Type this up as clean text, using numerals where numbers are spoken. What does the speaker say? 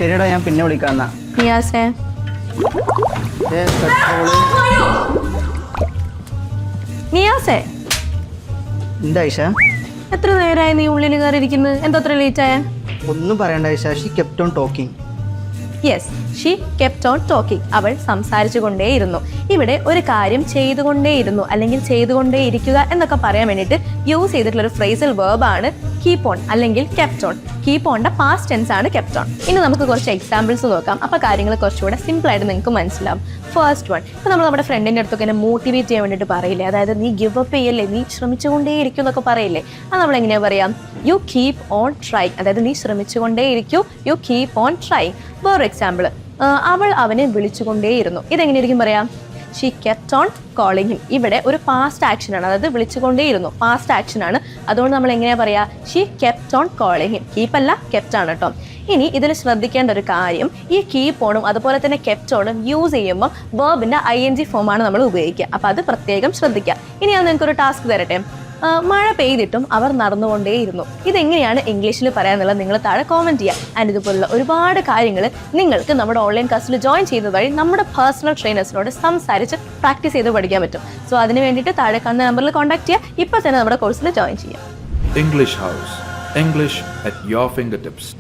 ശരിയടാ, ഞാൻ പിന്നെ വിളിക്കാന്നാ. നിയാസേ നിയാസേ എന്താ ഐഷ? എത്ര നേരമായി നീ ഉള്ളിൽ കയറിയിരിക്കുന്നത്? എന്താ അത്ര ലേറ്റ് ആയ? ഒന്നും പറയണ്ട Aisha. Xi kept on talking. Yes, she kept on talking. അവൾ സംസാരിച്ചു കൊണ്ടേയിരുന്നു. ഇവിടെ ഒരു കാര്യം ചെയ്തുകൊണ്ടേയിരുന്നു അല്ലെങ്കിൽ ചെയ്തുകൊണ്ടേയിരിക്കുക എന്നൊക്കെ പറയാൻ വേണ്ടിയിട്ട് യൂസ് ചെയ്തിട്ടുള്ള ഒരു ഫ്രേസൽ വേർബാണ് കീപ്പ് ഓൺ അല്ലെങ്കിൽ കെപ്റ്റ് ഓൺ. കീപ്പ് ഓണിന്റെ പാസ്റ്റ് ടെൻസ് ആണ് കെപ്റ്റ് ഓൺ. ഇനി നമുക്ക് കുറച്ച് എക്സാമ്പിൾസ് നോക്കാം. അപ്പോൾ കാര്യങ്ങൾ കുറച്ചുകൂടെ സിമ്പിൾ ആയിട്ട് നിങ്ങൾക്ക് മനസ്സിലാവും. ഫസ്റ്റ് വൺ, ഇപ്പോൾ നമ്മൾ നമ്മുടെ ഫ്രണ്ടിൻ്റെ അടുത്തൊക്കെ എന്നെ മോട്ടിവേറ്റ് ചെയ്യാൻ വേണ്ടിയിട്ട് പറയില്ലേ, അതായത് നീ ഗിവ് അപ്പ് ചെയ്യല്ലേ, നീ ശ്രമിച്ചുകൊണ്ടേയിരിക്കും എന്നൊക്കെ പറയില്ലേ, അത് നമ്മൾ എങ്ങനെയാ പറയാം? You keep on try. അതായത് നീ ശ്രമിച്ചുകൊണ്ടേയിരിക്കൂ, യു കീപ്പ് ഓൺ ട്രൈ. വേറൊരു എക്സാമ്പിൾ, അവൾ അവനെ വിളിച്ചുകൊണ്ടേയിരുന്നു. ഇതെങ്ങനെയായിരിക്കും പറയാം? She kept on calling him. ഇവിടെ ഒരു പാസ്റ്റ് ആക്ഷൻ ആണ്, അതായത് വിളിച്ചുകൊണ്ടേയിരുന്നു, പാസ്റ്റ് ആക്ഷൻ ആണ്. അതുകൊണ്ട് നമ്മൾ എങ്ങനെയാ പറയാ? She kept on calling him. Keep അല്ല, കെപ്റ്റ് ആണ് കേട്ടോ. ഇനി ഇതിൽ ശ്രദ്ധിക്കേണ്ട ഒരു കാര്യം, ഈ കീപ്പ് ഓണും അതുപോലെ തന്നെ കെപ്റ്റ് ഓണും യൂസ് ചെയ്യുമ്പോൾ വേർബിന്റെ ING ഫോമാണ് നമ്മൾ ഉപയോഗിക്കുക. അപ്പോൾ അത് പ്രത്യേകം ശ്രദ്ധിക്കുക. ഇനി ഞാൻ നിങ്ങൾക്കൊരു ടാസ്ക് തരട്ടെ. മഴ പെയ്തിട്ടും അവർ നടന്നുകൊണ്ടേയിരുന്നു. ഇതെങ്ങനെയാണ് ഇംഗ്ലീഷിൽ പറയാന്നുള്ളത് നിങ്ങൾ താഴെ കോമെന്റ് ചെയ്യുക. ആൻഡ് ഇതുപോലുള്ള ഒരുപാട് കാര്യങ്ങൾ നിങ്ങൾക്ക് നമ്മുടെ ഓൺലൈൻ ക്ലാസ്സിൽ ജോയിൻ ചെയ്യുന്നത് വഴി നമ്മുടെ പേഴ്സണൽ ട്രെയിനേഴ്സിനോട് സംസാരിച്ച് പ്രാക്ടീസ് ചെയ്ത് പഠിക്കാൻ പറ്റും. സോ അതിന് വേണ്ടിയിട്ട് താഴെ കാണുന്ന നമ്പറിൽ കോൺടാക്ട് ചെയ്യുക. ഇപ്പോൾ തന്നെ നമ്മുടെ കോഴ്സിൽ ജോയിൻ ചെയ്യാം. English House. English at your fingertips.